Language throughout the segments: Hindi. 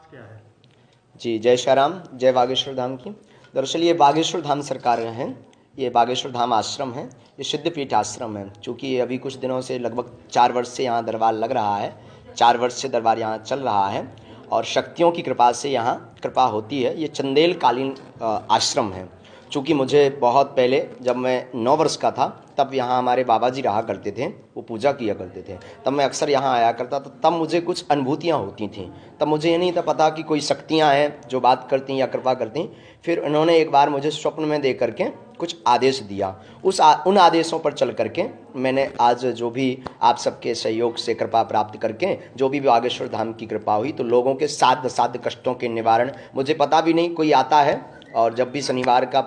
क्या है? जी, जय श्री राम, जय बागेश्वर धाम की। दरअसल ये बागेश्वर धाम सरकार हैं, ये बागेश्वर धाम आश्रम है, ये सिद्धपीठ आश्रम है। चूँकि अभी कुछ दिनों से लगभग 4 वर्ष से यहाँ दरबार लग रहा है, 4 वर्ष से दरबार यहाँ चल रहा है और शक्तियों की कृपा से यहाँ कृपा होती है। ये चंदेल कालीन आश्रम है। चूँकि मुझे बहुत पहले जब मैं 9 वर्ष का था तब यहाँ हमारे बाबा जी रहा करते थे, वो पूजा किया करते थे, तब मैं अक्सर यहाँ आया करता था। तब मुझे कुछ अनुभूतियाँ होती थीं, तब मुझे ये नहीं था पता कि कोई शक्तियाँ हैं जो बात करती या कृपा करती। फिर उन्होंने एक बार मुझे स्वप्न में दे करके कुछ आदेश दिया, उन आदेशों पर चल करके मैंने आज जो भी आप सबके सहयोग से कृपा प्राप्त करके जो भी बागेश्वर धाम की कृपा हुई, तो लोगों के साध्य साध्य कष्टों के निवारण, मुझे पता भी नहीं कोई आता है और जब भी शनिवार का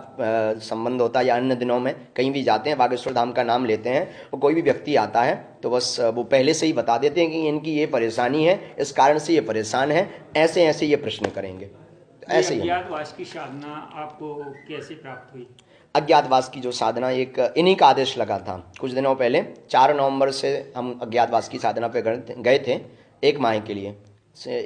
संबंध होता है या अन्य दिनों में कहीं भी जाते हैं, बागेश्वर धाम का नाम लेते हैं और कोई भी व्यक्ति आता है तो बस वो पहले से ही बता देते हैं कि इनकी ये परेशानी है, इस कारण से ये परेशान है, ऐसे ऐसे ये प्रश्न करेंगे। ऐसे ही अज्ञातवास की साधना आपको कैसे प्राप्त हुई? अज्ञातवास की जो साधना, एक इन्हीं का आदेश लगा था कुछ दिनों पहले। 4 नवंबर से हम अज्ञातवास की साधना पे गए थे, 1 माह के लिए,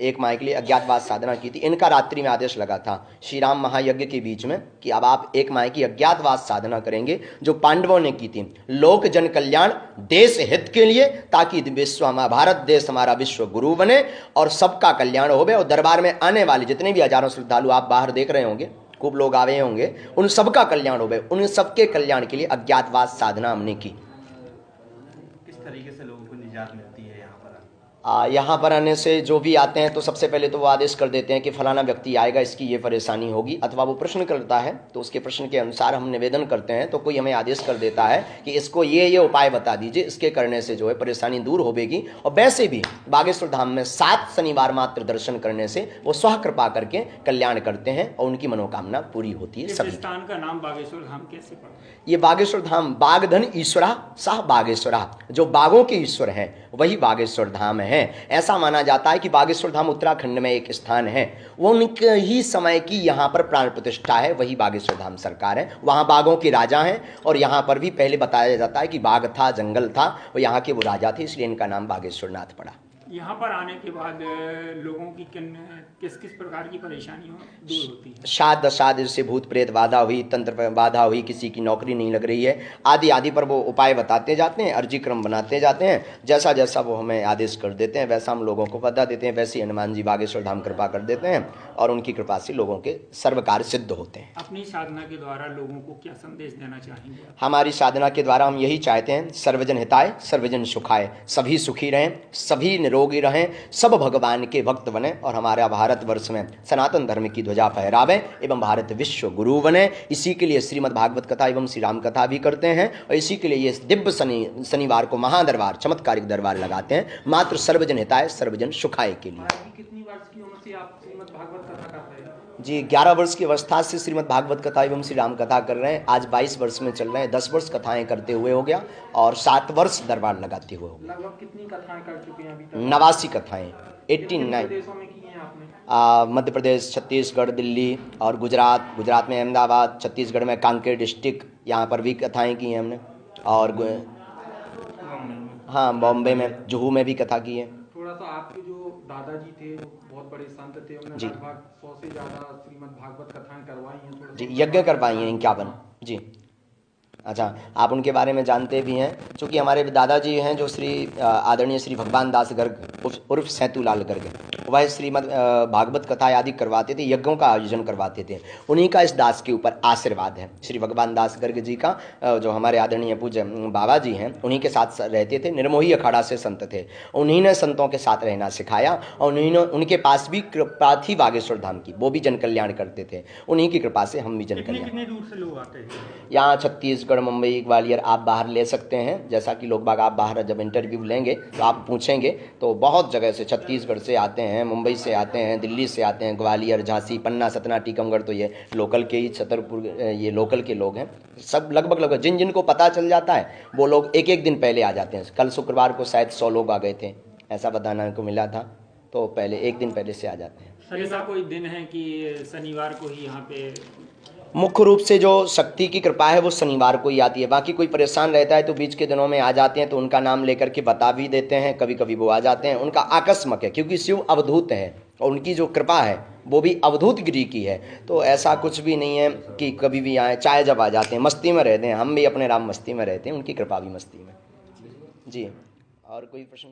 1 माह के लिए अज्ञातवास साधना की थी। इनका रात्रि में आदेश लगा था श्री राम महायज्ञ के बीच में कि अब आप 1 माह की अज्ञातवास साधना करेंगे, जो पांडवों ने की थी, लोक जन कल्याण देश हित के लिए, ताकि विश्व हमारा भारत देश हमारा विश्व गुरु बने और सबका कल्याण हो। और दरबार में आने वाले जितने भी हजारों श्रद्धालु आप बाहर देख रहे होंगे, खूब लोग आए होंगे, उन सबका कल्याण हो, उन सबके कल्याण के लिए अज्ञातवास साधना हमने की। किस तरीके से लोगों को निजात मिलती है यहाँ पर आने से? जो भी आते हैं तो सबसे पहले तो वो आदेश कर देते हैं कि फलाना व्यक्ति आएगा, इसकी ये परेशानी होगी, अथवा वो प्रश्न करता है तो उसके प्रश्न के अनुसार हम निवेदन करते हैं, तो कोई हमें आदेश कर देता है कि इसको ये उपाय बता दीजिए, इसके करने से जो है परेशानी दूर होगी। और वैसे भी बागेश्वर धाम में 7 शनिवार मात्र दर्शन करने से वो स्वः कृपा करके कल्याण करते हैं और उनकी मनोकामना पूरी होती है। सभी स्थान का नाम बागेश्वर धाम कैसे पड़ा? ये बागेश्वर धाम बागधन ईश्वरा सह बागेश्वरा, जो बागों के ईश्वर हैं वही बागेश्वर धाम है। ऐसा माना जाता है कि बागेश्वर धाम उत्तराखंड में एक स्थान है, वो उनके ही समय की यहाँ पर प्राण प्रतिष्ठा है, वही बागेश्वर धाम सरकार है। वहाँ बागों के राजा हैं और यहाँ पर भी पहले बताया जाता है कि बाग था, जंगल था और यहाँ के वो राजा थे, इसलिए इनका नाम बागेश्वर नाथ पड़ा। यहाँ पर आने के बाद लोगों की किस किस प्रकार की परेशानियाँ दूर होती है? श्राद्ध असाध्य से भूत प्रेत बाधा हुई, तंत्र पर बाधा हुई, किसी की नौकरी नहीं लग रही है, आदि आदि पर वो उपाय बताते जाते हैं, अर्जी क्रम बनाते जाते हैं। जैसा जैसा वो हमें आदेश कर देते हैं वैसा हम लोगों को बता देते हैं। वैसे ही हनुमान जी बागेश्वर धाम कृपा कर देते हैं और उनकी कृपा से लोगों के सर्व कार्य सिद्ध होते हैं। अपनी साधना के द्वारा लोगों को क्या संदेश देना चाहेंगे? हमारी साधना के द्वारा हम यही चाहते हैं, सर्वजन हिताय सर्वजन सुखाय, सभी सुखी रहें, सभी निरोगी रहें, सब भगवान के भक्त बने और हमारा भारतवर्ष में सनातन धर्म की ध्वजा फहरावे एवं भारत विश्व गुरु बने। इसी के लिए श्रीमद् भागवत कथा एवं श्री राम कथा भी करते हैं और इसी के लिए ये दिव्य शनिवार को महादरबार, चमत्कारिक दरबार लगाते हैं, मात्र सर्वजन हिताय सर्वजन सुखाय के लिए। कितनी वर्ष की उम्र से आप श्रीमद् भागवत कथा कर रहे हैं? जी, 11 वर्ष की अवस्था से श्रीमद् भागवत कथा एवं श्री राम कथा कर रहे हैं। आज 22 वर्ष में चल रहे हैं, 10 वर्ष कथाएं करते हुए हो गया और 7 वर्ष दरबार लगाते हुए हो गया। लगभग कितनी कथाएं कर चुके हैं अभी तक? 89 कथाएं, 89 देशों में की हैं आपने? मध्य प्रदेश, छत्तीसगढ़, दिल्ली और गुजरात में अहमदाबाद, छत्तीसगढ़ में कांकेर डिस्ट्रिक्ट, यहाँ पर भी कथाएं की हैं हमने। और हाँ, बॉम्बे में जुहू में भी कथा की है। थोड़ा सा आपके जो दादाजी थे वो बहुत बड़े संत थे, उन्होंने लगभग 100 से ज़्यादा श्रीमद् भागवत कथाएं करवाई हैं। थोड़ा जी, यज्ञ करवाई हैं 51। जी, अच्छा, आप उनके बारे में जानते भी हैं, क्योंकि हमारे दादाजी हैं जो श्री आदरणीय श्री भगवान दास गर्ग उर्फ सैतूलाल गर्ग, वह श्रीमद् भागवत कथा आदि करवाते थे, यज्ञों का आयोजन करवाते थे। उन्हीं का इस दास के ऊपर आशीर्वाद है। श्री भगवान दास गर्ग जी का, जो हमारे आदरणीय पूज्य बाबा जी हैं, उन्हीं के साथ रहते थे। निर्मोही अखाड़ा से संत थे, उन्हीं ने संतों के साथ रहना सिखाया और उन्हीं उनके पास भी कृपा थी बागेश्वर धाम की, वो भी जन कल्याण करते थे। उन्हीं की कृपा से हम भी जन कल्याण। कितनी दूर से लोग आते हैं यहाँ? छत्तीसगढ़, मुंबई, ग्वालियर, आप बाहर ले सकते हैं। जैसा कि लोग बाग आप बाहर जब इंटरव्यू लेंगे तो आप पूछेंगे तो बहुत जगह से, छत्तीसगढ़ से आते हैं, मुंबई से आते हैं, दिल्ली से आते हैं, ग्वालियर, झांसी, पन्ना, सतना, टीकमगढ़, तो ये लोकल के ही, छतरपुर, ये लोकल के लोग हैं सब। लगभग जिनको पता चल जाता है वो लोग एक एक दिन पहले आ जाते हैं। कल शुक्रवार को शायद 100 लोग आ गए थे, ऐसा बताना को मिला था, तो पहले एक दिन पहले से आ जाते हैं। सर, ऐसा कोई दिन है कि शनिवार को ही यहाँ पे? मुख्य रूप से जो शक्ति की कृपा है वो शनिवार को ही आती है। बाकी कोई परेशान रहता है तो बीच के दिनों में आ जाते हैं, तो उनका नाम लेकर के बता भी देते हैं, कभी कभी वो आ जाते हैं। उनका आकस्मक है, क्योंकि शिव अवधूत है, और उनकी जो कृपा है वो भी अवधूत गिरी की है। तो ऐसा कुछ भी नहीं है कि कभी भी आए, चाहे जब आ जाते हैं, मस्ती में रहते हैं, हम भी अपने राम मस्ती में रहते हैं, उनकी कृपा भी मस्ती में। जी, और कोई प्रश्न?